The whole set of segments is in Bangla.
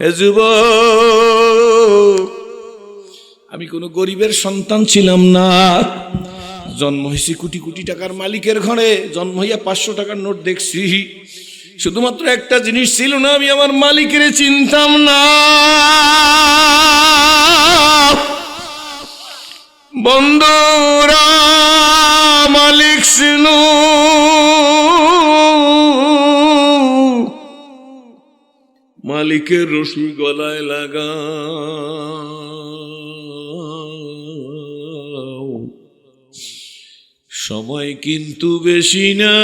এ যুবক, আমি কোন গরিবের সন্তান ছিলাম না। জন্ম হয়েছি কোটি কোটি টাকার মালিকের ঘরে। জন্ম হইয়া 500 টাকার নোট দেখছি। শুধুমাত্র একটা জিনিস ছিল না, আমি আমার মালিকের চিনতাম না। বন্ধুরা, মালিক সিনু মালিকের রশি গলায় লাগা, সময় কিন্তু বেশি নাই,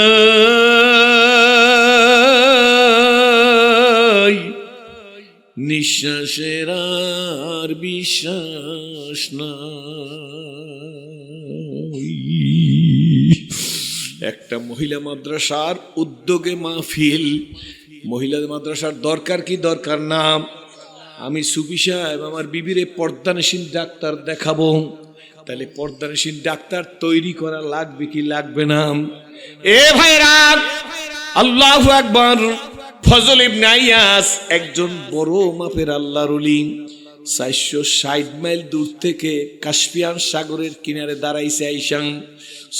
নিঃশ্বাসের আর বিশ্বাস নাই। একটা মহিলা মাদ্রাসার উদ্যোগে মাহফিল। মহিলা মাদ্রাসার দরকার কি দরকার না? আমি সুফি সাহেব আমার বিবিরে পর্দানসীন ডাক্তার দেখাবো। তাহলে পর্দানসীন ডাক্তার তৈরি করা লাগবে কি লাগবে না? এ ভাইরা, আল্লাহু আকবার। ফজল ইবনে আইয়াস একজন বড় মাপের আল্লাহর ওলি। 460 মাইল দূর থেকে কাস্পিয়ান সাগরের কিনারে দাঁড়াইছে। আইসান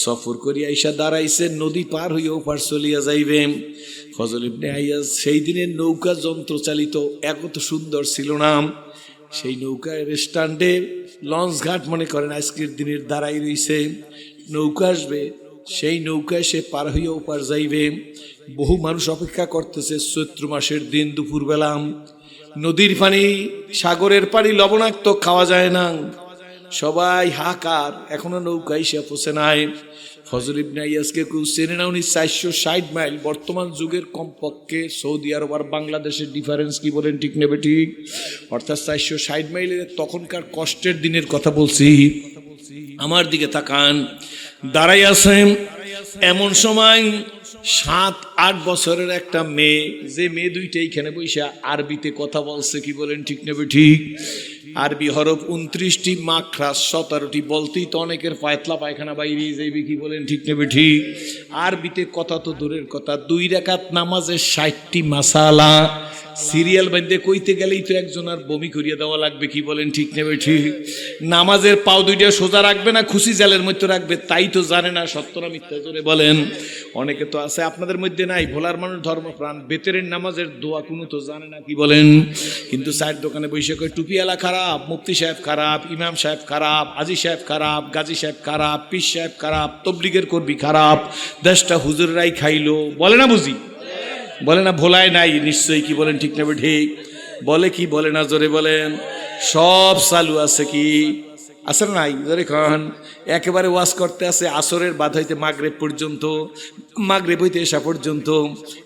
সফর করি আইসা দাঁড়াইছে, নদী পার হইয়া ওপার চলিয়া যাইবে। ফজল ইবনে আইয়াস সেই দিনের নৌকা যন্ত্র চালিত, এত সুন্দর ছিল না। সেই নৌকায় স্ট্যান্ডে লঞ্চ ঘাট মনে করেন আজকের দিনের দাঁড়াই রইছে। নৌকা আসবে, সেই নৌকায় সে পার হইয়া ওপার যাইবে। বহু মানুষ অপেক্ষা করতেছে। চৈত্র মাসের দিন দুপুরবেলা, নদীর পানি সাগরের পানি লবণাক্ত, খাওয়া যায় না। সবাই হাহাকার, এখনো নৌকা এসে পৌঁছে নাই। ফজল ইবনে আইয়াসকে কেউ চেনে না। উনি 460 মাইল, বর্তমান যুগের কমপক্ষে সৌদি আরব আর বাংলাদেশের ডিফারেন্স কি বলেন, ঠিক নেবে ঠিক? অর্থাৎ 460 মাইলের তখনকার কষ্টের দিনের কথা বলছি। আমার দিকে তাকান, দাঁড়াই আছেন। এমন সময় 7-8 বছরের একটা মেয়ে, যে মেয়ে দুইটা এইখানে বসে আরবিতে কথা বলছে, কি বলেন, ঠিক নেবে ঠিক? আরবি হরফ 29টি, মাখরাজ 17টি। বলতেই তো অনেকের পায়তলা পায়খানা বাইরে যাইবে, কি বলেন, ঠিক নেবে ঠিক? আরবিতে কথা তো দূরের কথা, 2 রাকাত নামাজে 60টি মাসালা। সিরিয়াল বাঁধতে কইতে গেলেই তো একজন আর বমি করিয়ে দেওয়া লাগবে, কি বলেন, ঠিক নেবে ঠিক? নামাজের পাও দুইটা সোজা রাখবে না, খুশি জালের মধ্যে রাখবে, তাই তো জানে না। সত্য না মিথ্যা জোরে বলেন? অনেকে তো আছে, আপনাদের মধ্যে নাই, ভোলার মানুষ ধর্মপ্রাণ, বেতেরের নামাজের দোয়া কোনো তো জানে না, কি বলেন? কিন্তু চায়ের দোকানে বসে কয় টুপিওয়ালা খারাপ, মুফতি সাহেব খারাপ, ইমাম সাহেব খারাপ, হাজী সাহেব খারাপ, গাজী সাহেব খারাপ, পীর সাহেব খারাপ, তবলিগের কর্মী খারাপ, 10টা হুজুররাই খাইলো, বলে না? বুঝি বলে না? ভোলায় নাই নিশ্চয়ই, কি বলেন, ঠিক নেবে ঠিক? বলে কি বলে না, জোরে বলেন? সব চালু আছে, কি আছে নাই? জোরে খান। একেবারে ওয়াজ করতে আছে আসরের বাদ হইতে মাগরিব পর্যন্ত, মাগরিব হইতে এশা পর্যন্ত।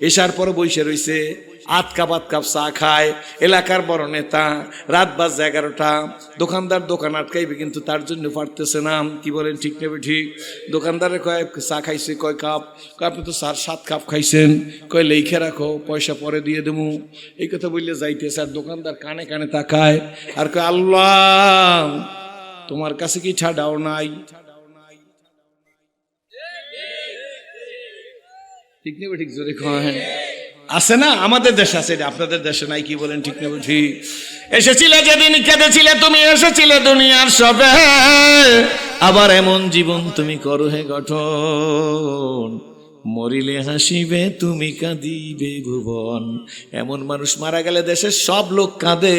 এশার পর বইসে রইছে, আধ কাপ চা খায়। এলাকার বড় নেতা, রাত বাজে 11টা। দোকানদার দোকান আটকাইবে, কিন্তু তার জন্য পারতেছে না, কি বলেন, ঠিক নেবে ঠিক? দোকানদারে কয় চা খাইছে, কয় কাপ? আপনি তো 7 কাপ খাইছেন। কয় লেখে রাখো, পয়সা পরে দিয়ে দেবো। এই কথা বললে যাইতেছে। আর দোকানদার কানে কানে তাকায় আর কয়, আল্লাহ তোমার কাছে কি ঠাডাও নাই? ঠিক নেবে ঠিক? জোরে কয়। আছে না? আমাদের দেশে আছে, এটা আপনাদের দেশে নাই, কি বলেন, ঠিক নেবে ঠিক? এসেছিলে যেদিন কেঁদেছিলে তুমি, এসেছিলে দুনিয়ার সবে, আবার এমন জীবন তুমি করো হে গঠন, মরিলে হাসিবে তুমি কাঁদিবে ভুবন। এমন মানুষ মারা গেলে দেশের সব লোক কাঁদে,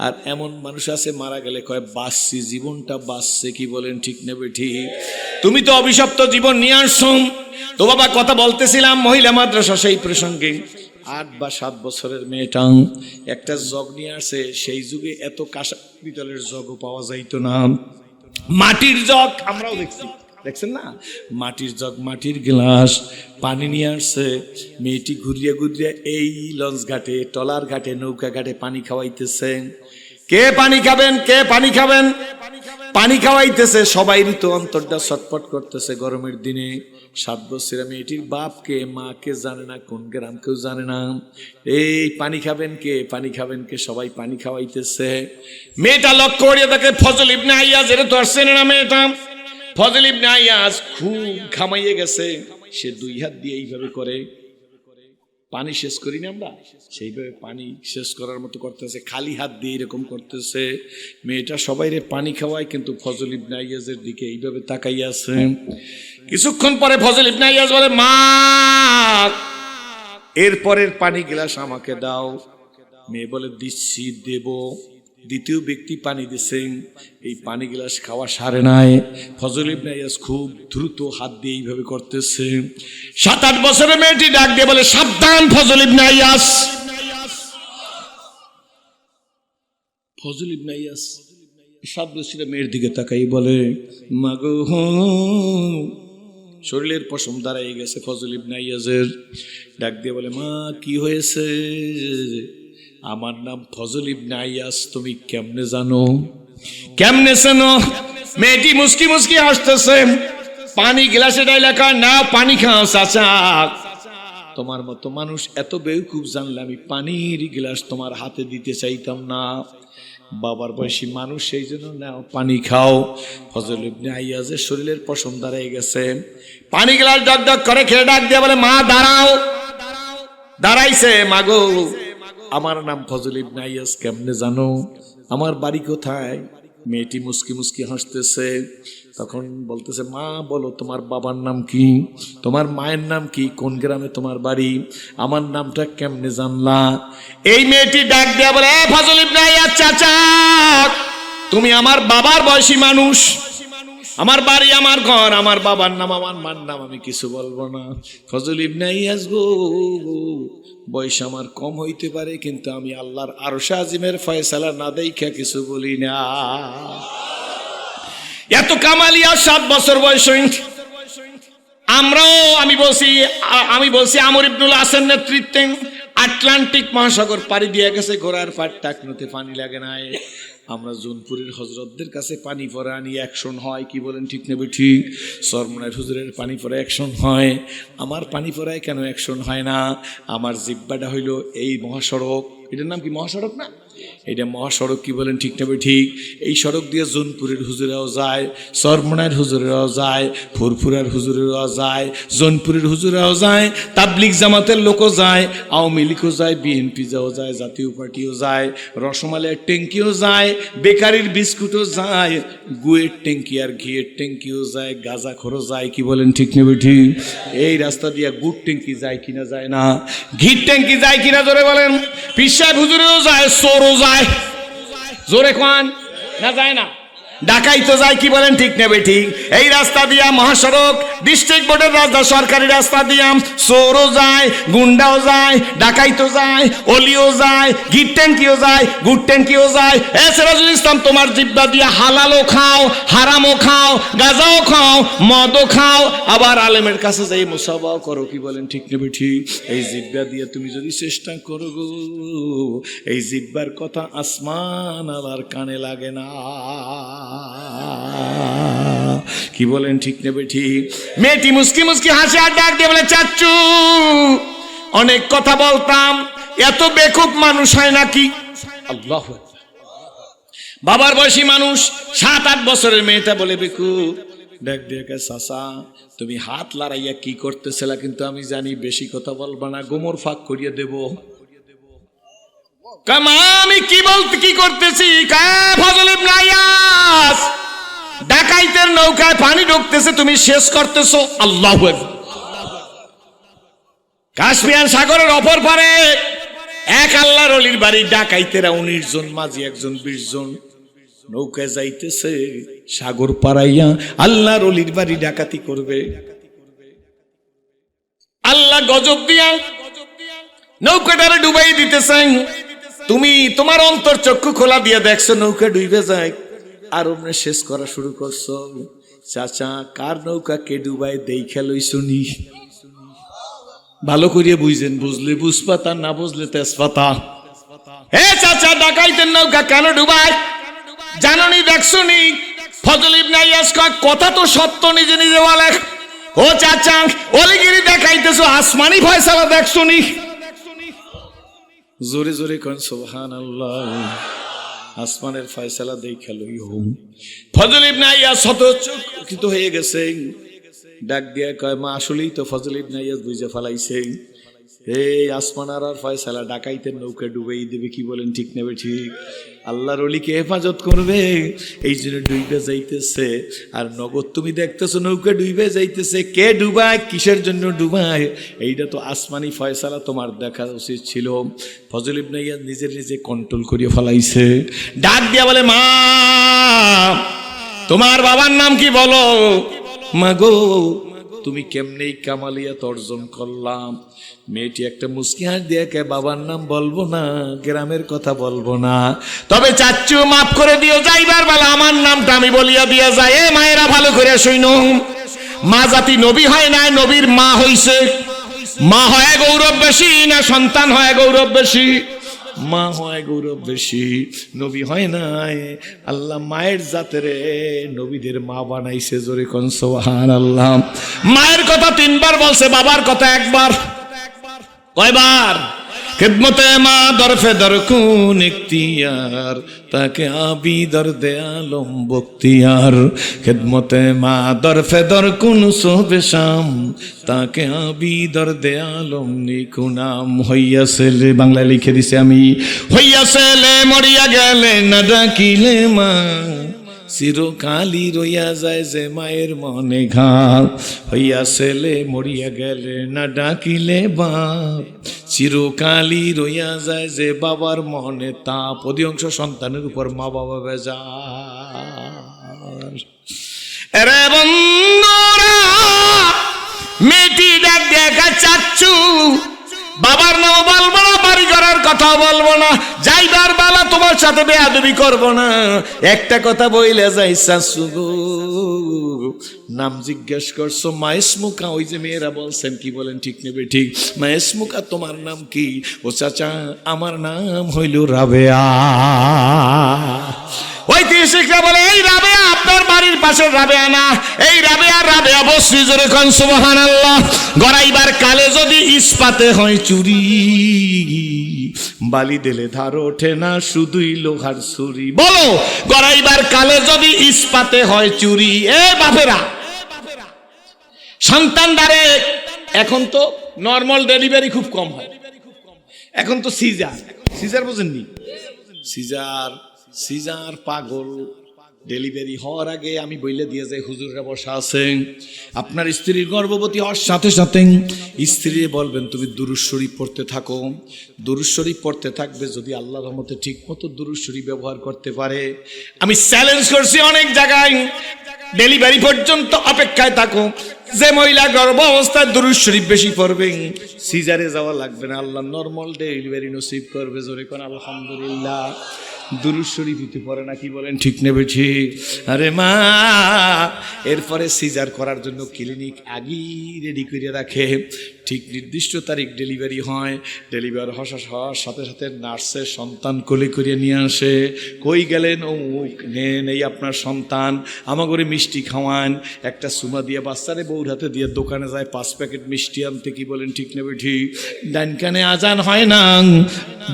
আর এমন মানুষ আছে মারা গেলে কয় বাঁচছি, জীবনটা বাঁচছে, কি বলেন, ঠিক নেবে ঠিক? তুমি তো অভিশপ্ত জীবন নিয়ে আসছো। তো বাবা, কথা বলতেছিলাম মহিলা মাদ্রাসা, সেই প্রসঙ্গে 8 বা 7 বছরের মেয়েটা একটা জগ নিয়ে আসে। সেই যুগে এত কাঁসা পিতলের জগও পাওয়া যাইতো না, মাটির জগ। আমরাও দেখছি, দেখছেন না? মাটির জগ, মাটির গ্লাস, পানি নিয়ে আসছে। মেয়েটি ঘুরিয়ে ঘুরিয়ে এই লঞ্চ ঘাটে, টলার ঘাটে, নৌকা ঘাটে পানি খাওয়াইতেছে। কে পানি খাবেন, কে পানি খাবেন? পানি খাওয়াইতেছে। সবাই তো অন্তরটা ছটফট করতেছে গরমের দিনে। 7 বছরের মেয়েটির বাপকে মাকে জানে না, কোন গ্রাম কেউ জানে না। এই পানি খাবেন কে, পানি খাবেন কে, সবাই পানি খাওয়াইতেছে। মেয়েটা লক্ষ্য করিয়া দেখে ফজল ইবনে আইয়াজ, এর তো আসছে না মেয়েটা। ফজল ইবনে আইয়াজ খুব ঘামাইয়ে গেছে। সে 2 হাত দিয়ে এইভাবে করে, পানি শেষ করি না আমরা, সেইভাবে পানি শেষ করার মতো করতেছে, খালি হাত দিয়ে এরকম করতেছে। মেয়েটা সবাইরে পানি খাওয়ায়, কিন্তু ফজল ইবনে আইয়াজের দিকে এইভাবে তাকাই আছে। কিছুক্ষণ পরে ফজল ইবনে আইয়াজ বলে, মা এরপরের পানি গ্লাস আমাকে দাও। মেয়ে বলে, দিচ্ছি, দেব। দ্বিতীয় ব্যক্তি পানি দিচ্ছেন, এই পানি গ্লাস খাওয়া সারে নাই। ফজল ইবনে আইয়াজ খুব দ্রুত হাত দিয়ে এইভাবে করতেছে। 7-8 বছরের মেয়েটি ডাক দিয়ে বলে, সাবধান ফজল ইবনে আইয়াজ। ফজল ইবনে আইয়াজ 7 বছরের মেয়ের দিকে তাকাই বলে, মাগো, শরীরের পশম দাঁড়াই গেছে ফজল ইবনে আইয়াজের। ডাক দিয়ে বলে, মা কি হয়েছে? আমার নাম ফজল ইবনে আইয়াজ, তুমি কেমনে জানো? কেমনে জানো? মেয়েটি মুস্কি মুস্কি হাসতেছে। পানি গ্লাসে ডাইলা কয়, না পানি খাও চাচা। তোমার মতো মানুষ এত বেউকুফ জানলে আমি পানির গ্লাস তোমার হাতে দিতে চাইতাম না। বাবার বয়সী মানুষ, সেই জন্য নাও পানি খাও। ফজল ইবনে আইয়াজের শরীরের পশম দাঁড়াই গেছে। পানি গ্লাস ডক ডক করে খেয়ে ডাক দিয়ে বলে, মা দাঁড়াও। দাঁড়াইছে। মাগো, আমার নাম ফজল ইবনে আইয়াজ, কেমনে জানো? আমার বাড়ি কোথায়? মেয়েটি মুস্কি মুস্কি হাসতেছে। তখন বলতেছে, মা বলো তোমার বাবার নাম কি, তোমার মায়ের নাম কি, কোন গ্রামে তোমার বাড়ি, আমার নামটা কেমনে জানলা? এই মেয়েটি ডাক দেয়া বলে, ফজল ইবনে আইয়াজ চাচা, তুমি আমার বাবার বয়সী মানুষ, আমার বাড়ি, আমার ঘর, আমার বাবার নাম, আমার মার নাম আমি কিছু বলবো না। ফজল ইবনে আইয়াজ গো, বয়স আমার কম হইতে পারে, কিন্তু আমি আল্লাহর আরশ আজিমের ফয়সালা না দেইখা কিছু বলি না। এত কামালিয়া 7 বছর বয়স। আমরাও আমি বলছি আমর ইবনুল আসের নেতৃত্বে আটলান্টিক মহাসাগর পাড়ি দিয়ে গেছে, ঘোড়ার পাট টাকনোতে পানি লাগে নাই। আমরা জোনপুরের হজরতদের কাছে পানি পরে আনি, অ্যাকশন হয়। কি বলেন, ঠিক নেবে ঠিক? সরমনের হুজুরের পানি পরে অ্যাকশন হয়, আমার পানি পরায় কেন অ্যাকশন হয় না? আমার জিব্বাটা হইল এই মহাসড়ক, এটার নাম কি মহাসড়ক না? এটা মহাসড়ক। কি বলেন, ঠিক নেবে ঠিক? এই সড়ক দিয়ে জোনপুরের হুজুরেরাও যায়, সরমনের হুজুরেরাও যায়, ফুরফুরার হুজুরেরাও যায়, জোনপুরের হুজুরেরাও যায়, তাবলিগ জামাতের লোকও যায়, আওয়ামী লীগও যায়, বিএনপি যাও যায়, জাতীয় পার্টিও যায়, রসমালাইয়ের ট্যাঙ্কিও যায়, বেকারির বিস্কুটও যায়, গুয়ের ট্যাঙ্কি আর ঘিয়ের ট্যাঙ্কিও যায়, গাঁজাখোরও যায়। কি বলেন, ঠিক নেবে ঠিক? এই রাস্তা দিয়ে গুড় ট্যাঙ্কি যায় কিনা যায় না? ঘির ট্যাঙ্কি যায় কিনা জোরে বলেন? পীর সাহেব হুজুরেও যায়, চোরও যায়, জোরে কোন না যায় না? ডাকাইতো যায়। কি বলেন, ঠিক নেবে ঠিক? এই রাস্তা দিয়া মহাসড়ক, ডিস্ট্রিক্ট বোর্ডের রাস্তা, সরকারি রাস্তা দিয়া চোরও যায়, গুন্ডাও যায়, ডাকাইতো যায়, অলিও যায়, ঘির ট্যাঙ্কিও যায়, গুড় ট্যাঙ্কিও যায়। এ সিরাজুল ইসলাম, তোমার জিব্বা দিয়া হালালও খাও, হারামও খাও, গাঁজাও খাও, মদও খাও, আবার আলেমের কাছে যাই মুসাফাও করো। কি বলেন, ঠিক নেবে ঠিক? এই জিব্বা দিয়ে তুমি যদি চেষ্টা করো গো, এই জিব্বার কথা আসমান আর কানে লাগে না। কি বলেন, ঠিক নেবে ঠিক? মেয়েটি মুস্কি মুস্কি হাসি আর ডাক দিয়ে বলে, চাচ্চু অনেক কথা বলতাম, এত বেকুব মানুষ হয় নাকি? আল্লাহু আকবার। বাবার বয়সী মানুষ, 7-8 বছরের মেয়েটা বলে বেকুব। ডাক দিয়ে কে, চাচা তুমি হাত লড়াইয়া কি করতেছিলা, কিন্তু আমি জানি বেশি কথা বলবা না, গোমর ফাঁক করিয়ে দেব। কামা আমি কি করতেছি? ফজল ইবনে আইয়াজ, ডাকাইতের নৌকায় পানি ঢুকতেছে, তুমি শেষ করতেছো। আল্লাহু আকবার। কাস্পিয়ান সাগরের অপর পারে এক আল্লাহর ওলির বাড়ি, ডাকাইতেরা 19 জন, মাঝি একজন 20 জন নৌকায় যাইতেছে সাগর পারাইয়া আল্লাহর ওলির বাড়ি ডাকাতি করবে। আল্লাহ গজব দিয়া নৌকাটারে ডুবাই দিতেছেন। তুমি তোমার অন্তর চক্ষু খোলা দিয়ে দেখছো নৌকা ডুবে যায়, আর ওমনে শেষ করা শুরু করছো। চাচা কার নৌকা কে ডুবাই দেইখা লইছনি, ভালো করিয়া বুঝেন, বুঝলে বুঝপাতা, না বুঝলে তেজপাতা। হে চাচা, ডাকাইতের নৌকা কেন ডুবাই জাননি, দেখছনি? ফজল ইবনে আইয়াজ কয়, কথা তো সত্য, নিজে নিজে বলে। ও চাচা, অলিগিরি দেখাইতেছো, আসমানি ফয়সালা দেখছনি? জোরে জোরে কন সুবহানাল্লাহ। আসমানের ফয়সালা দেখা লইও। ফজল ইবনে আইয়াজ হতচকিত হয়ে গেছে, ডাক দিয়া কয়, মা আসলেই তো ফজল ইবনে আইয়াজ বুঝে ফেলাইছে। এই আসমান আর ফয়সালা ডাকাইতের নৌকা ডুবেই দেবে, কি বলেন ঠিক নেবে ঠিক? আল্লাহর ওলিকে হেফাজত করবে, এই জন্য ডুইবে যাইতেছে। আর নগদ তুমি দেখতেছো নৌকা ডুইবে যাইতেছে, কে ডুবায়, কিসের জন্য ডুবায়, এইটা তো আসমানি ফয়সালা, তোমার দেখা উচিত ছিল। ফজল ইবনে ইয়াদ নিজে কন্ট্রোল করিয়ে ফেলাইছে, ডাক দিয়া বলে, মা তোমার বাবার নাম কি বলো? মা গো তুমি কেমনে কামালিয়াত অর্জন করলাম? মেয়েটি একটা মুস্কি হাসি দিয়ে, কে বাবার নাম বলবো না, গ্রামের কথা বলবো না, তবে চাচ্চু মাফ করে দিও, যাইবার বেলা আমার নামটা আমি বলিয়া দিয়া যাই। এ মায়েরা ভালো করে শুনো, মা জাতি নবী হয় না, নবীর মা হইছে। মা হয় গৌরব বেশি না সন্তান হয় গৌরব বেশি? মা হয় গৌরব বেশি, নবী হয় নাই। আল্লাহ মায়ের জাতের নবীদের মা বানাইছে, জোরে কোন সুবহানাল্লাহ। মায়ের কথা 3 বার বলছে, বাবার কথা 1 বার। কয়বার? খিদমতে মা দরফে দরকুন ইখতিয়ার, তাকে আবি দরদে আলম বখতিয়ার। খিদমতে মা দরফে দরকুন সোবে শাম, তাকে আবি দরদে আলম নিকুনাম। হইয়াছেলে, বাংলায় লিখে দিছে আমি, হইয়াছেলে মরিয়া গেলে না ডাকিলে মা, চিরকালই রইয়া যায় যে মায়ের মনে ঘাম। হইয়াছেলে মরিয়া গেলে না ডাকিলে বাপ, চিরকালই রইয়া যায় যে বাবার মনে তাপ। অধিকাংশ সন্তানের উপর মা বাবা বেজার। আরে বন্ধুরা, মেয়েটি ডাক দেখা চাচ্ছু, বাবার নাম বলবো না, বাড়ি করার কথা বলবো না, যাইবার বেলা তোমার সাথে বেয়াদবি করবো না, একটা কথা বইলে যাই। চাচ্ছু গো নাম জিজ্ঞেস করছো, মাইসমুকা, ওই যে মেয়েরা বলছেন, কি বলেন ঠিক নেবে ঠিক? মাইসমুকা তোমার নাম কি? ও চাচা আমার নাম হইল রাবেয়া। ঐতিহাসিকরা বলে এই রাবেয়া আপনার বাড়ির পাশের রাবেয়া না, এই রাবেয়া রাবেয়া বসরি, জোরে কোন সুবহানাল্লাহ। গড়াইবার কালে যদি ইস্পাতে হয় চুরি, বালি দিলে ধার ওঠে না শুধুই লোহার ছুরি। বলো, গড়াইবার কালে যদি ইস্পাতে হয় চুরি। এ বাপেরা, সন্তান দ্বারে এখন তো নর্মাল ডেলিভারি খুব কম হয়, এখন তো সিজার। সিজার বোঝেননি? সিজার পাগল। ডেলিভারি হওয়ার আগে আমি বইলে দিয়ে যাই, হুজুররা বসা আছেন, আপনার স্ত্রীর গর্ভবতী হওয়ার সাথে সাথে স্ত্রী বলবেন তুমি দুরূদ শরীফ পড়তে থাকো। দুরূদ শরীফ পড়তে থাকবে, যদি আল্লাহর রহমতে ঠিক মতো দুরূদ শরীফ ব্যবহার করতে পারে। আমি চ্যালেঞ্জ করছি অনেক জায়গায়, ডেলিভারি পর্যন্ত অপেক্ষায় থাকো, যে মহিলা গর্ভ অবস্থায় দুরূদ শরীফ বেশি পড়বে, সিজারে যাওয়া লাগবে না, আল্লাহ নরমাল ডেলিভারি নসিব করবে। জোরে কোন আলহামদুলিল্লাহ। দুরূদ শরীফ হতে পারে না, কি বলেন ঠিক নেবে ঠিক? আরে মা, এরপরে সিজার করার জন্য ক্লিনিক আগেই রেডি করে রাখে, ঠিক নির্দিষ্ট তারিখ ডেলিভারি হয়। ডেলিভারি হওয়ার সাথে সাথে নার্সের সন্তান কোলে করে নিয়ে আসে। কই গেলেন? অমুক, নেন এই আপনার সন্তান, আমাগরে মিষ্টি খাওয়ান। একটা সুমা দিয়ে বাচ্চারে বউর হাতে দিয়ে দোকানে যায় 5 প্যাকেট মিষ্টি আনতে, কি বলেন ঠিক নেবে ঠিক? ডান কানে আজান হয় না,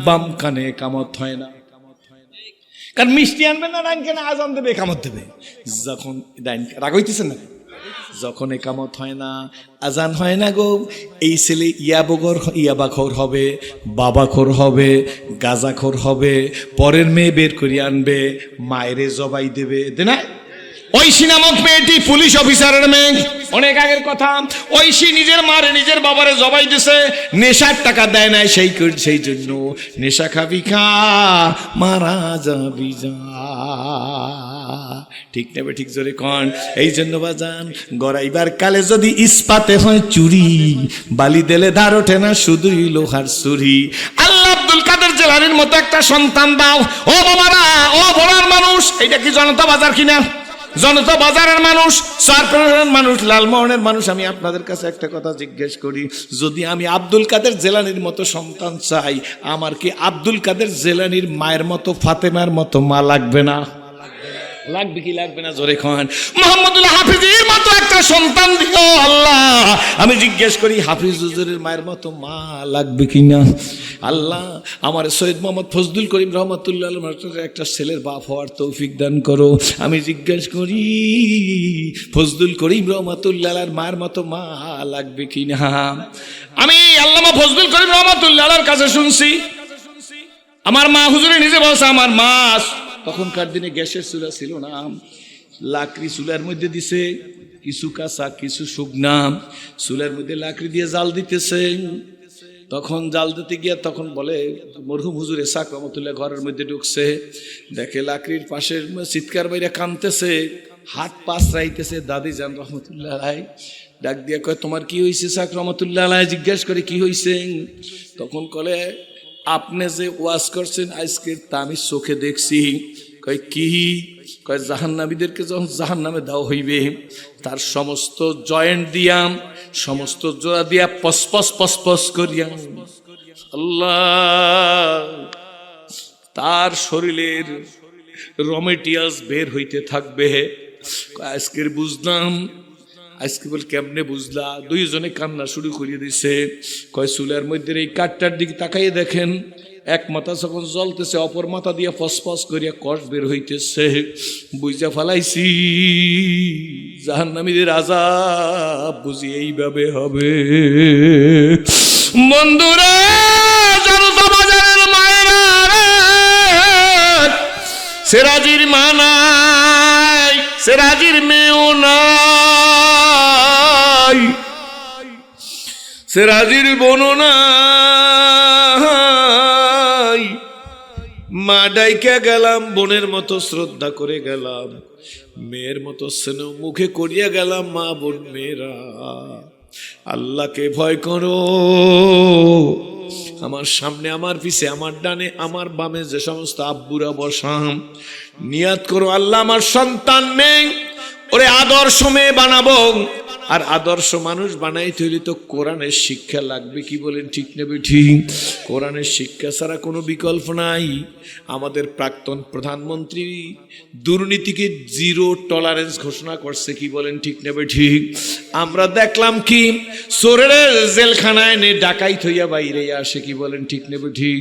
বাম কানে কামত হয় না। কারণ মিষ্টি আনবে না, ডান কানে আজান দেবে, কামত দেবে। যখন রাগ হইতেছে না, যখন একামত হয় না, আজান হয় না গো, এই ছেলে ইয়াবাখোর হবে, বাবাখোর হবে, গাজাখোর হবে, পরের মেয়ে বের করে আনবে, মায়েরে জবাই দেবে। না, ঐশী নামক মেয়েটি পুলিশ অফিসারের মেয়ে, অনেক আগের কথা। ঐশী নিজের মারে নিজের বাবারে জবাই দিছে, নেশার টাকা দেয় নাই, সেই জন্য নেশা খাবি খা, মারা যাবি যা। ঠিক নেবে ঠিক? জোরে কন। এই জন্য বাজান, গড়াইবার কালে যদি ইস্পাতে হয় চুরি, বালি দিলে ধার ওঠে না শুধুই লোহার ছুরি। আল্লাহ আব্দুল কাদের জেলানির মতো একটা সন্তান দাও। ও বাবারা, ও ভোলার মানুষ, এইটা কি জনতা বাজার কিনা? জনতা বাজারের মানুষ, সারপ্রাইজের মানুষ, লালমোহনের মানুষ, আমি আপনাদের কাছে একটা কথা জিজ্ঞেস করি, যদি আমি আব্দুল কাদের জেলানির মতো সন্তান চাই, আমার কি আব্দুল কাদের জেলানির মায়ের মতো, ফাতেমার মতো মা লাগবে না? লাগবে কি লাগবে না জোরে খান। মোহাম্মদুল হাফিজের মতো একটা সন্তান দিও আল্লাহ। আমি জিজ্ঞেস করি হাফিজ হুজুরের মায়ের মতো মা লাগবে কিনা আল্লাহ। আমার সৈয়দ মোহাম্মদ ফজলুল করিম রহমাতুল্লাহ আলাইহির একটা ছেলের বাপ হওয়ার তৌফিক দান করো। আমি জিজ্ঞেস করি ফজলুল করিম রহমাতুল্লাহ আলাইহির মায়ের মতো মা লাগবে কিনা। আমি আল্লামা ফজলুল করিম রহমাতুল্লাহ আলাইহির কাছে শুনছি, আমার মা হুজুরে নিজে বলছে, আমার মা তখনকার দিনে গ্যাসের চুলা ছিল না, লাকড়ি চুলার মধ্যে দিছে, কিছু কাঁচা কিছু শুকনা, চুলার মধ্যে লাকড়ি দিয়ে জাল দিতেছে। তখন জাল দিতে গিয়া তখন বলে মরহুম হুজুরে সাক রহমতুল্লাহ ঘরের মধ্যে ঢুকছে, দেখে লাকড়ির পাশে চিৎকার বাইরে কাঁদতেছে, হাত পাশ রাইতেছে। দাদি জান রহমতুল্লাহ আলাইহি ডাক দিয়া কয় তোমার কি হয়েছে সাক রহমতুল্লাহ আলাইহি? জিজ্ঞাসা করে কি হয়েছে? তখন কলে আপনি যে ওয়াজ করছেন আজকে তা আমি চোখে দেখছি। কয় কি? কয় জাহান্নামীদেরকে যখন জাহান্নামে দেওয়া হইবে তার সমস্ত জয়েন্ট দিয়াম, সমস্ত জোড়া দিয়া পসপস পসপস করিয়াম আল্লাহ তার শরীরের রমেটিয়াস বের হইতে থাকবে। আজকের বুঝলাম। আজকে বল কেমনে বুঝলা? দুইজনে কান্না শুরু করিয়ে দিছে। কয় চুলার মধ্যে এই কাঠটার দিকে তাকাইয়ে দেখেন, এক মাথা যখন জ্বলতেছে অপর মাথা দিয়ে ফসফস করিয়া কষ বের হইতেছে। বুঝা ফালাইছি জাহান্নামীদের আযাব বুঝি এইভাবে হবে। বন্ধুরা জনতা বাজারের মায়েরা, সেরাজির মা নাই, সেরাজির মেয়েও নাই, সেরাজির বোনও নাই। মা ডাইকা গেলাম, বোনের মতো শ্রদ্ধা করে গেলাম, মেয়ের মতো স্নেহ মুখে করিয়া গেলাম। মা বোন মেয়েরা আল্লাহকে ভয় করো। আমার সামনে, আমার পিছে, আমার ডানে, আমার বামে যে সমস্ত আব্বুরা বসাম, নিয়াত করো আল্লাহ আমার সন্তান নেই, ওরে আদর্শ মেয়ে বানাবো। আর আদর্শ মানুষ বানাইতে হইলে তো কোরআনের শিক্ষা লাগবে, কি বলেন ঠিক নেবে ঠিক? কোরআনের শিক্ষা ছাড়া কোনো বিকল্প নাই। আমাদের প্রাক্তন প্রধানমন্ত্রী দুর্নীতিকে জিরো টলারেন্স ঘোষণা করছে, কি বলেন ঠিক নেবে ঠিক? আমরা দেখলাম কি চোরের জেলখানায় নে ডাকাইত হইয়া বাইরে আসে, কি বলেন ঠিক নেবে ঠিক?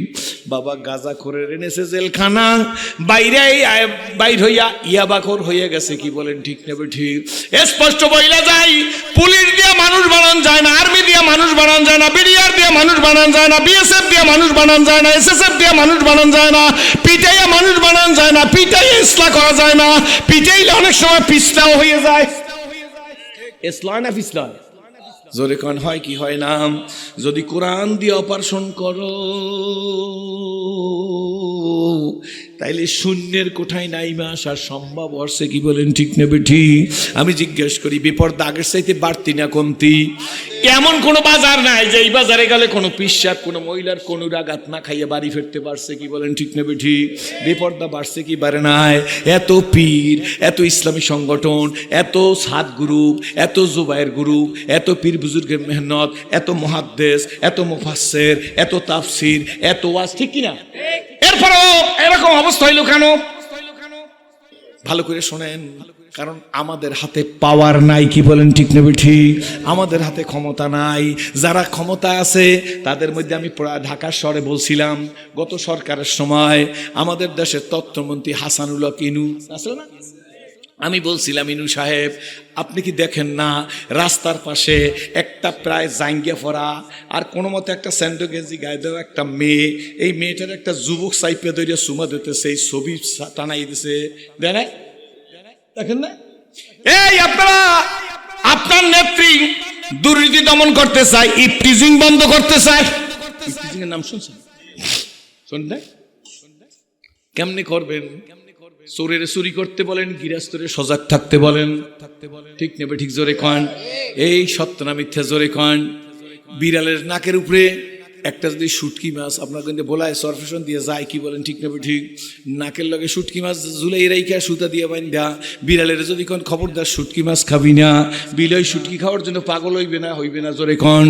বাবা গাজা করে এনেছে জেলখানা, বাইরে বাইর হইয়া ইয়াবাখোর হয়ে গেছে, কি বলেন ঠিক নেবে ঠিক? স্পষ্ট বইলা যায় পুলিশ দিয়ে মানুষ বানান যায় না, আর্মি দিয়ে মানুষ বানান যায় না, বিডিআর দিয়ে মানুষ বানান যায় না, বিএসএফ দিয়ে মানুষ বানান যায় না, এসএসএফ দিয়ে মানুষ বানান যায় না, পিটাইয়া মানুষ বানান যায় না, পিটাইয়া ইসলাম করা যায় না, পিটাইলে অনেক সময় পিছলাও হয়ে যায়। ইসলাম না পিছলা জোরে কোন হয় কি হয় না? যদি কোরআন দিয়ে অপারেশন করো তাইলে শূন্যের কোঠায় নাইমা আসা সম্ভব হচ্ছে, কি বলেন ঠিক নেবে ঠিক? আমি জিজ্ঞেস করি বিপর্দা আগের চাইতে বাড়তি না কমতি? এমন কোনো বাজার নাই যে এই বাজারে গেলে কোনো পিসাব, কোনো মহিলার কোনো রাগাত না খাইয়ে বাড়ি ফিরতে পারছে, কি বলেন ঠিক নেবে ঠিক? বিপর্দা বাড়ছে কি বাড়ে নাই? এত পীর, এত ইসলামী সংগঠন, এত সাদ গ্রুপ, এত জুবায়ের গ্রুপ, এত পীর বুজুর্গের মেহনত, এত মুহাদ্দিস, এত মুফাসসির, এত তাফসীর, এত ওয়াজ, ঠিক কিনা? এরপরও এরকম অবস্থা হইল কেন? ভালো করে শোনেন, কারণ আমাদের হাতে পাওয়ার নাই, কি বলেন ঠিক নেবে ঠিক? আমাদের হাতে ক্ষমতা নাই। যারা ক্ষমতা আছে তাদের মধ্যে আমি ঢাকা শহরে বলছিলাম গত সরকারের সময় আমাদের দেশের তথ্যমন্ত্রী হাসানুল হক ইনু আসলে না, আমি বলছিলাম ইনু সাহেব আপনি কি দেখেন না রাস্তার পাশে একটা প্রায় জাঙ্গিয়া পরা আর কোনো মতে একটা স্যান্ডো গেঞ্জি গায়ে দেওয়া একটা মেয়ে, এই মেয়েটার একটা যুবক সাইপে ধরে সুমা দিতেছে, এই ছবি টানাই দিতেছে, দেখেন না? এই আপনারা, আপনার নেত্রী দুর্নীতি দমন করতে চায়, ইফটিজিং বন্ধ করতে চায়। ইফটিজিং এর নাম শুনছেন? শুনলেন? কেমনে করবেন? চোরের চুরি করতে বলেন, গৃহস্থরে সজাগ থাকতে বলেন, ঠিক নেবে ঠিক? জোরে কন, এই সত্য না মিথ্যা জোরে কন। বিড়ালের নাকের উপরে একটা যদি শুটকি মাছ আপনার কিন্তু বলায় সরফেশন দিয়ে যায়, কি বলেন ঠিক না ঠিক? নাকের লগে শুটকি মাছ ঝুলাই রাইখা সুতা দিয়ে বাইন্ধা বিড়ালের যদি কোন খবরদার শুটকি মাছ খাবি না, বিলয় শুটকি খাওয়ার জন্য পাগল হইবে না জোরে কন।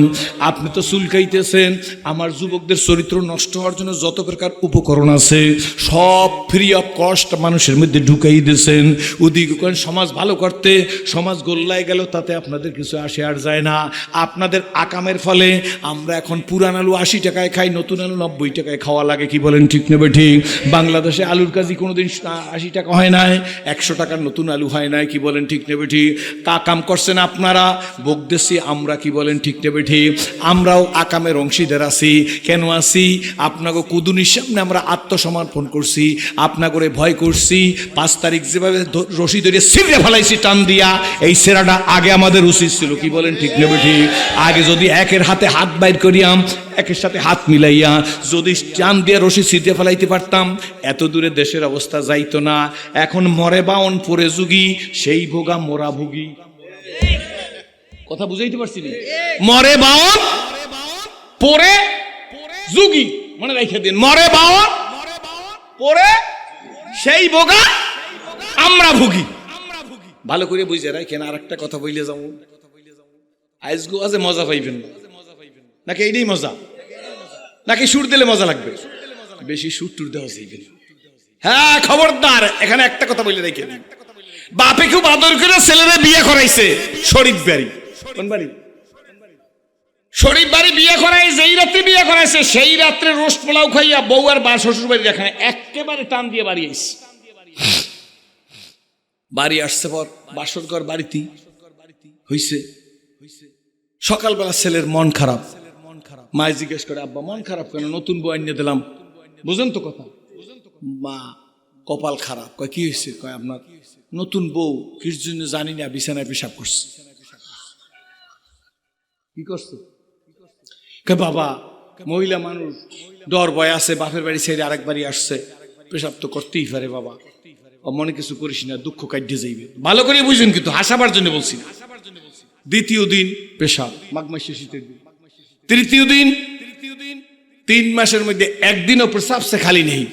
আপনি তো চুলকাইতেছেন, আমার যুবকদের চরিত্র নষ্ট হওয়ার জন্য যত প্রকার উপকরণ আছে সব ফ্রি অফ কস্ট মানুষের মধ্যে ঢুকাই দিয়েছেন। ওদিকে কোন সমাজ ভালো করতে, সমাজ গোল্লায় গেল, তাতে আপনাদের কিছু আসে আর যায় না। আপনাদের আকামের ফলে আমরা এখন পুরান আলু 80 টাকায় খাই, নতুন আলু 90 টাকায় খাওয়া লাগে, কি বলেন ঠিক নেবে ঠিক? বাংলাদেশে আলুর কেজি কোনোদিন 80 টাকা হয় নাই, 100 টাকার নতুন আলু হয় নাই, কি বলেন ঠিক নেবে ঠিক? কাম করছেন আপনারা, বকদেশি আমরা, কি বলেন ঠিক নেবে ঠিক? আমরাও আকামের অংশীদার আছি। কেন আছি? আপনাকে কুদুনির সামনে আমরা আত্মসমর্পণ করছি, আপনাকে ভয় করছি। 5 তারিখ যেভাবে রশি ধরে ছিঁড়ে ফেলাইছি টান দিয়া, এই সেরাটা আগে আমাদের উচিত ছিল, কি বলেন ঠিক নেবে ঠিক? আগে যদি একের হাতে হাত বাইর করিয়াম, একের সাথে হাত মিলাইয়া যদি টান দিয়ে রশি ছিঁড়ে ফেলাইতে পারতাম, এত দূরে দেশের অবস্থা যাইতো না। এখন মরে বাউন পরে যুগী, সেই ভোগা মোরা ভুগি। কথা বুঝাইতে পারছি না? মরে বাউন পরে যুগী, মনে রেখে দিন, মরে বাউন পরে সেই ভোগা আমরা ভুগি। ভালো করে বুঝে রাখেন। আর একটা কথা বইলে যাবো, আজগো আজ মজা পাইবেন না, নাকি এইটাই মজা, নাকি সুর দিলে মজা লাগবে? বেশি সুর টুর দেওয়া যাইবে না। হ্যাঁ খবরদার, এখানে একটা কথা বলে রেখে দিন, বাপে খুব আদর করে ছেলেরা বিয়ে করাইছে শরীফ বাড়ি। কোন বাড়ি? শরীফ বাড়ি বিয়ে করাই, যেই রাত্রে বিয়ে করাইছে সেই রাত্রে রোস্ট পোলাও খাইয়া বউ আর বা শ্বশুর বাড়ি এখানে একেবারে টান দিয়ে বাড়ি আইছে। বাড়ি আসছে পর বাসর ঘর বাড়িতেই হইছে। সকালবেলা ছেলের মন খারাপ, মায় জিজ্ঞেস করে, আব্বা মন খারাপ কেন? নতুন বউ এনে দিলাম। বুঝেন তো কথা? মা কপাল খারাপ। কয় কি হয়েছে? কয় আপনার নতুন বউ কির জন্য জানি না বিছানায় পেশাব করছে। কি করছে? কয় বাবা মহিলা মানুষ, ডর ভয় আছে, বাপের বাড়ি ছেড়ে আরেক বাড়ি আসছে, পেশাব তো করতেই পারে বাবা, মনে কিছু করিস না, দুঃখ কাটিয়ে যাইবে। ভালো করে বুঝুন, কিন্তু হাসাবার জন্য বলছি না। দ্বিতীয় দিন পেশাব, মাঘ মাসে শীতের দিন। তৃতীয় দিন, 3 মাসের মধ্যে একদিনও প্রসাব সে খালি নেই।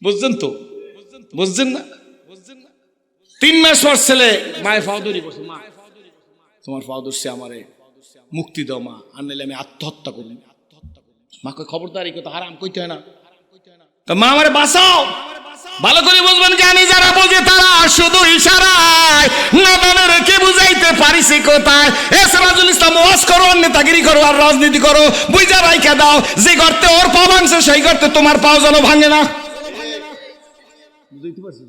বুঝছেন তো? বুঝছেন না? 3 মাস পর ছেলে মায়ের ফাও ধরি বসে, মা তোমার ফাও ধরছে, আমারে মুক্তি দাও মা, আর নাইলে আমি আত্মহত্যা করি। মা কয় খবরদার, এই কথা হারাম কইতে হয় না। মা আমারে বাঁচাও। ভালো করে বুঝবেন, জ্ঞানী যারা বোঝে তারা শুধু ইশারায়, নাদানের কে বুঝাইতে পারিস কোথায়। এসরাজুল ইসলাম ওয়াজ করো, নেতাগিরি করো আর রাজনীতি করো, বুঝা রাইখা দাও, যে গর্তে ওর পা ভাঙছে সেই গর্তে তোমার পাও যেন ভাঙে না। বুঝাইতে পারছি?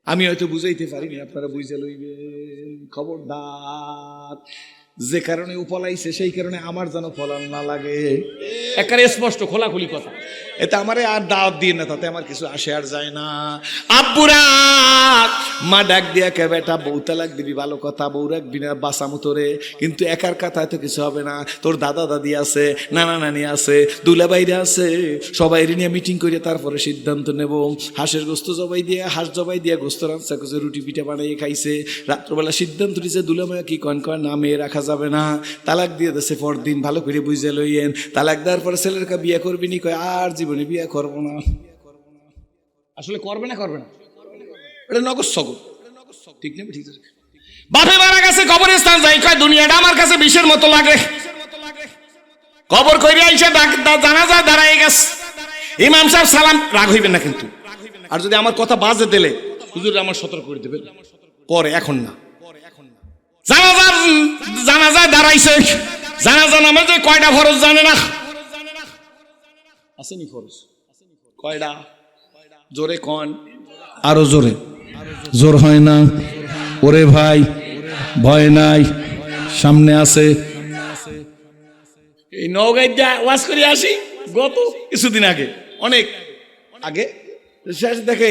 আমি হয়তো বুঝাইতে পারিনি, আপনারা বুঝে লইবেন। খবরদার, যে কারণে উপলাইছে সেই কারণে আমার যেন ফলান না লাগে। একেবারে স্পষ্ট খোলাখুলি কথা। এতে আমারে আর দাওয়াত দিয়ে না, তাতে আমার কিছু আসে আর যায় না। আব্বুরা মা ডাক দিয়া কে বেটা বউ তালাক দিবি, ভালো কথা, বউ রাখবি না, বাঁচামু তোরে, কিন্তু একার কথায় তো কিছু হবে না। তোর দাদা দাদি আছে, নানা নানি আছে, দুলা বাইরে আছে, সবাই নিয়ে মিটিং করে তারপরে সিদ্ধান্ত নেব। হাঁসের গোস্ত জবাই দিয়ে, হাঁস জবাই দিয়ে গোস্ত রান্না করছে, রুটি পিঠা বানাইয়ে খাইছে। রাত্রবেলা সিদ্ধান্ত নিছে দুলা মায়া কি কন কন না, মেয়ে রাখা যাবে না, তালাক দিয়ে দিছে পরদিন। ভালো করে বুঝে লইয়েন, তালাক দেওয়ার পরে ছেলের কা বিয়ে করবি নি? কয় আর জীবনে বিয়ে করবো না। আসলে করবে না, করবে না, এটা নগদ সগদ, ঠিক না? ঠিক আছে। বাপে মারা গেছে, কবরস্থান যাই, কয় দুনিয়াটা আমার কাছে বিষের মতো লাগে। কবর কইরে আইসা জানাজা দাঁড়াই গেছে, ইমাম সাহেব সালাম, রাগ হইবেন না কিন্তু, আর যদি আমার কথা বাজে দিলে হুজুর আমার সতর্ক করে দেবেন, পরে এখন না। জানাজা দাঁড়াইছে, জানাজা নামে যে কয়টা ফরজ জানে না? আসেনি ফরজ কয়টা? জোরে কন, আরো জোরে। জোর হয় না? ওরে ভাই ভয় নাই, সামনে আছে। এই নওগাঁইটা ওয়াজ করে আসি গত কিছুদিন আগে, অনেক আগে, শেষ দেখে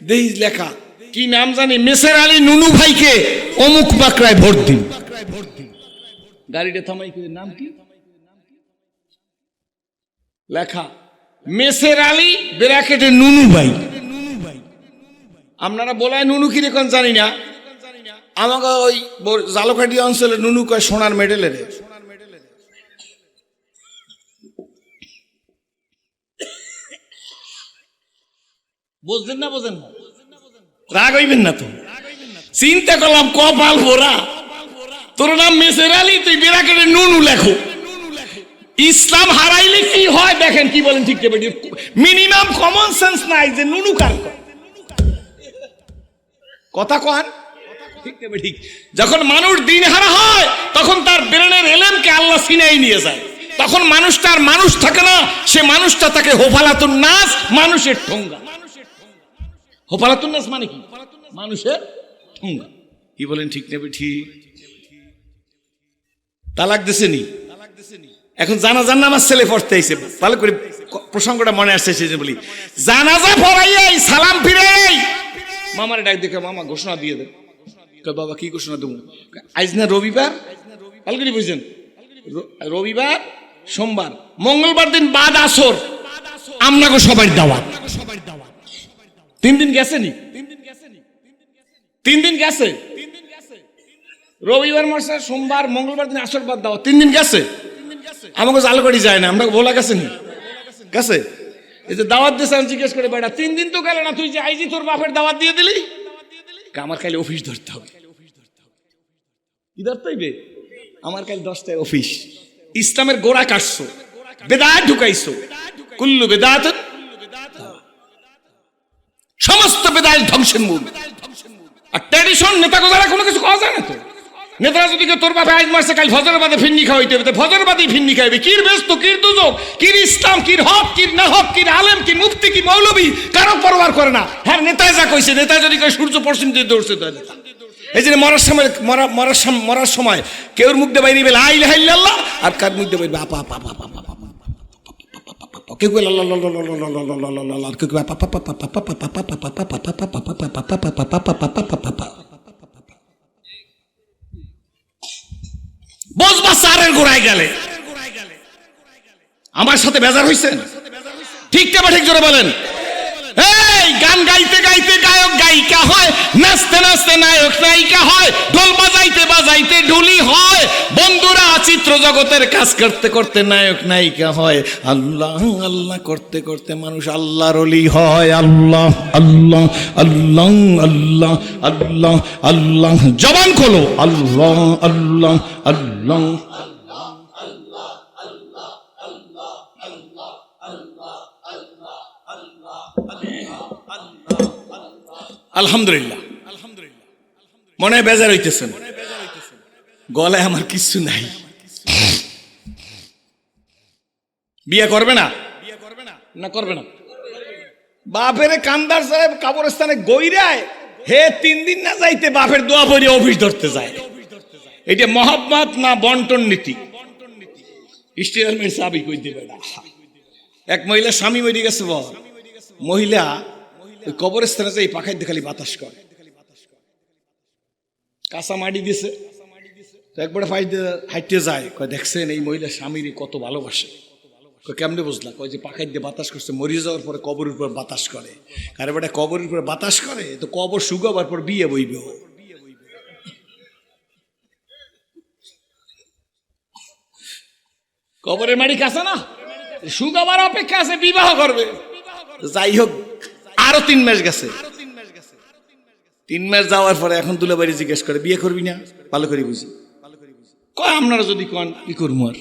দেহি লেখা, কি নাম জানি, মেসের আলী নুনু ভাইকে অমুক বাকরায় ভোট দিন। গাড়িটা থামাই, নাম কি লেখা? মেসের আলী ব্র্যাকেটে নুনু ভাই। আপনারা বলায় নুনু কি রেখন জানি না, আমাকে ওই জালকাঠি অঞ্চলে নুনু কয় সোনার মেডেলের। বুঝলেন না? বোঝেন না? রাগ হইবেন না তো। চিন্তা করলাম কপাল ভরা, তোর নাম মেসের আলী, তুই বিরাকেটে নুনু লেখো। ইসলাম হারাইলে কি হয় দেখেন, কি বলেন ঠিক না? মিনিমাম কমন সেন্স নাই যে নুনু কার কথা কন ঠিক না? ঠিক। যখন মানুষ দিন হারা হয় তখন তার ব্রেনের এলেমকে আল্লাহ সিনাই নিয়ে যায়, তখন মানুষটা আর মানুষ থাকে না, সে মানুষটা তাকে হোফালাতুন নাস, মানুষের ঠোঙ্গা। হোফালাতুন নাস মানে কি? মানুষের ঠোঙ্গা। কি বলেন ঠিক না? ঠিক। তালাক দিছেনি, এখন জানাজার নামাজ ছেলে পড়তে আইছে, ভালো করে প্রসঙ্গটা মনে আসছে সেই বলি। জানাজা পড়াইয়াই সালাম ফিরাই মামারে ডাক দেখে, মামা ঘোষণা দিয়ে দেন। বাবা কি ঘোষণা দেবো? আজ না রবিবার, ভালো করে বুঝছেন, রবিবার, সোমবার, মঙ্গলবার দিন বাদ আসর আমনাগো সবাই দাওয়াত। 3 দিন গেছে নি? 3 দিন গেছে। রবিবার মাসে সোমবার মঙ্গলবার দিন আসর বাদ দাওয়াত, 3 দিন গেছে। আমাকে জাল করি যায় না, আমরা বলা গেছে নি? গেছে। এই যে দাওয়াত দিয়েছে, আমি জিজ্ঞেস করে বেটা 3 দিন তো গেল না, তুই যে আইজি তোর বাপের দাওয়াত দিয়ে দিলি? আমার কালে অফিস ধরতে হবে। কি ধরতে হইবে? আমার কালে 10টায় অফিস। ইসলামের গোড়া কাটছো, বেদাত ঢুকাইছো, কুল্লু বেদাত, সমস্ত বেদাত ধ্বংসের মূল। আর ট্র্যাডিশন নেতা গোদারা কোনো কিছু খাওয়া যায় না তো। নেতারা যদি তোর বাপে আজ মাসে কাল ফজর বাদে ফিন্নি খাওয়াইতে হবে, ফজর বাদেই ফিন্নি খাইবে। কির ব্যস্ত, কির দুজক, কির ইসলাম, কির হক, কির না হক, কির আলেম, কি মুফতি, কি মৌলবী, কারো পরবার করে না। হ্যাঁ, নেতায় যা কইছে, নেতা যদি কয় সূর্য পশ্চিম দিয়ে দৌড়ছে, তাহলে এই যে মরার সময় কেউর মুখ দিয়ে বাইরে লা ইলাহা ইল্লাল্লাহ, আর কার মুখ দিয়ে বাইরে আপা আপা আপা আপা আপা, কেউ কেউ আল্লাহ আল্লাহ, কেউ কেউ আপা আপা আপা আপা আপা। বসবা সারের গোড়ায় গেলে। আমার সাথে বেজার হইছেন? ঠিক না ঠিক জোরে বলেন। এই গান গাইতে গাইতে গায়ক গায়িকা হয়, নাচতে নাচতে নায়ক নায়িকা হয়, ঢোল বাজাইতে বাজাইতে ঢুলি হয়। বন্ধুরা, চিত্র জগতের কাজ করতে করতে নায়ক নায়িকা হয়। আল্লাহ আল্লাহ করতে করতে মানুষ আল্লাহর ওলি হয়। আল্লাহ আল্লাহ আল্লাহ আল্লাহ আল্লাহ আল্লাহ, জবান খোলো, আল্লাহ আল্লাহ আল্লাহ। আলহামদুলিল্লাহ, মনে বেজার হইতেছেন, গলায় আমার কিছু নাই। বিয়ে করবে না? না করবে না? বাপের কান্দার সাহেব কবরস্থানে গইরায় হে 3 দিন না যাইতে বাপের দোয়া পড়ে অফিস ধরতে যায়। এটা মহব্বত না বন্টন নীতি? স্টিলমেন্ট সাবি কই দিবে না। এক মহিলা স্বামী মরে গেছে, মহিলা ওই কবরস্থানে যাই পাখাইতে খালি বাতাস করে, কাঁচা মাটি দিছে, একবারে হাইটে যায়, কয় দেখছেন এই মহিলা স্বামীর কত ভালোবাসে। কেমনে বুঝলা? কয় যে পাখাই দিয়ে বাতাস করছে, মরিয়ে যাওয়ার পরে কবরের উপর বাতাস করে। আরে বেটা, কবরের উপর বাতাস করে তো কবর শুকাবার পর বিয়ে বইবে। কবরের মাটি কাঁচা না, শুকাবার অপেক্ষা আছে, বিবাহ করবে। যাই হোক, আরো 3 মাস গেছে। 3 মাস যাওয়ার পরে এখন দুলাবাড়ি জিজ্ঞেস করে, বিয়ে করবি না? ভালো করে বুঝি, কয় আপনারা যদি কন কি করবো আর।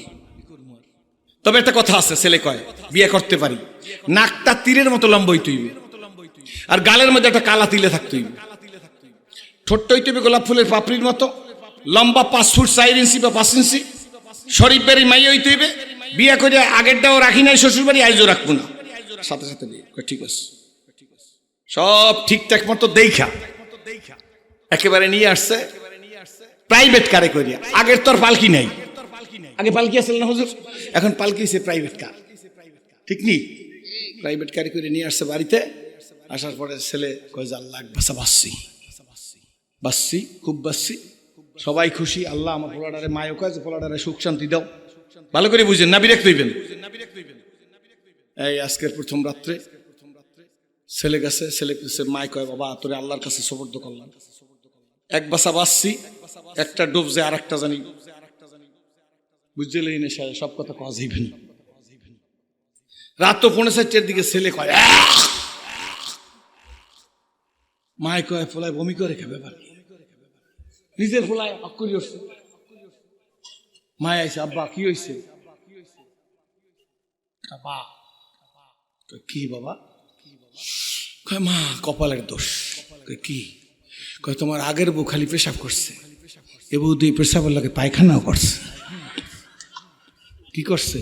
তবে একটা কথা আছে, ছেলে কয় বিয়ে করতে পারি, নাকটা তীরের মতো লম্বা হইতে হইবে, আর গালের মধ্যে একটা কালা তিলে থাকতে হইবে, ঠোঁটটা হইতে হইবে গোলাপ ফুলের পাপড়ির মতো, লম্বা 5 ফুট 4 ইঞ্চি বা 5 ইঞ্চি, শরীফ বাড়ি মাইয়া হইতে হইবে। বিয়ে করে আগেরটাও রাখি নাই, শ্বশুর বাড়ি আইজও রাখবো না, সাথে সাথে বিয়ে। ঠিক আছে, সব ঠিকঠাক মতো দেখা একেবারে নিয়ে আসছে প্রাইভেট কারে করিয়া। আগের তোর পালকি নাই, আগে পালকি আসল না হুজুর, এখন পালকি হচ্ছে প্রাইভেট কার, ঠিক নি? প্রাইভেট কারে করে নিয়ে আসছে বাড়িতে। আসার পরে ছেলে কয় যে আল্লাহ বাসা বাসছি বাসছি, খুব বাসছি, সবাই খুশি। আল্লাহ আমার পোলাডারে মায়ও কাজ, পোলাডারে সুখ শান্তি দাও। ভালো করে বুঝেন না, বিরক্ত হইবেন। এই আজকের প্রথম রাত্রে ছেলে গেছে, ছেলে মায় কয় বাবা তোরে আল্লাহর কাছে সুপর্দ করলাম, এক বাসা বাসছি, একটা ডুবছে আর একটা জানি বুঝলেই না, সব কথা কওয়া যাইবে না। রাত তো 4:30-এর দিকে ছেলে কয় মায় কয় ফোলায় বমি করে কে ব্যাপার কি? নিজের ফোলায় অক্ষরি হচ্ছে। মায় আইসে, আব্বা কি হয়েছে? কি বাবা? কয় মা কপালের দোষ। কয় কি? কয় তোমার আগের বউ খালি পেশাব করছে, এ বউ দিয়ে পেশাবের লাগে পায়খানাও করছে। কি করছে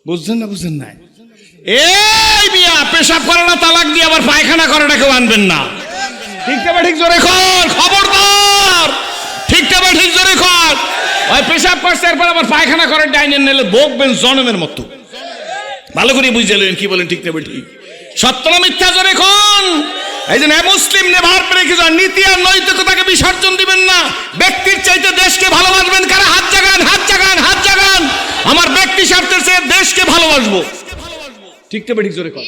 বুঝছেন না? বুঝছেন না? এই মিয়া পেশাব করে না তালাক দিয়ে আবার পায়খানা করাটা কেউ আনবেন না। ঠিক না ঠিক জোরে কর, খবরদার। ঠিক না ঠিক জোরে কর। ওই পেশাব করছে এরপর আবার পায়খানা করার ডাইনে নিলে বকবেন জনমের মতো। ভালো করে বুঝলেন কি বলেন? ঠিক না ঠিক? সত্য না মিথ্যা জোরে কোন? এই যে মুসলিম নেভার ব্রেক নীতি আর নৈতিকতাকে বিসর্জন দিবেন না। ব্যক্তির চাইতে দেশকে ভালোবাসবেন কারা? হাত জাগান, হাত জাগান, হাত জাগান। আমার ব্যক্তি স্বার্থের চেয়ে দেশকে ভালোবাসবো। ঠিক না ঠিক জোরে কর।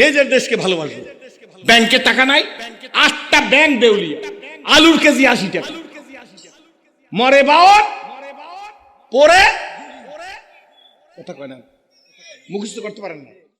নিজের দেশকে ভালোবাসবো। ব্যাংকে টাকা নাই, 8টা ব্যাংক দেউলিয়া, আলুর কেজি 80 টাকা। মরে বাওয়ার পরে কথা কয় না, মুখস্থ করতে পারেন না।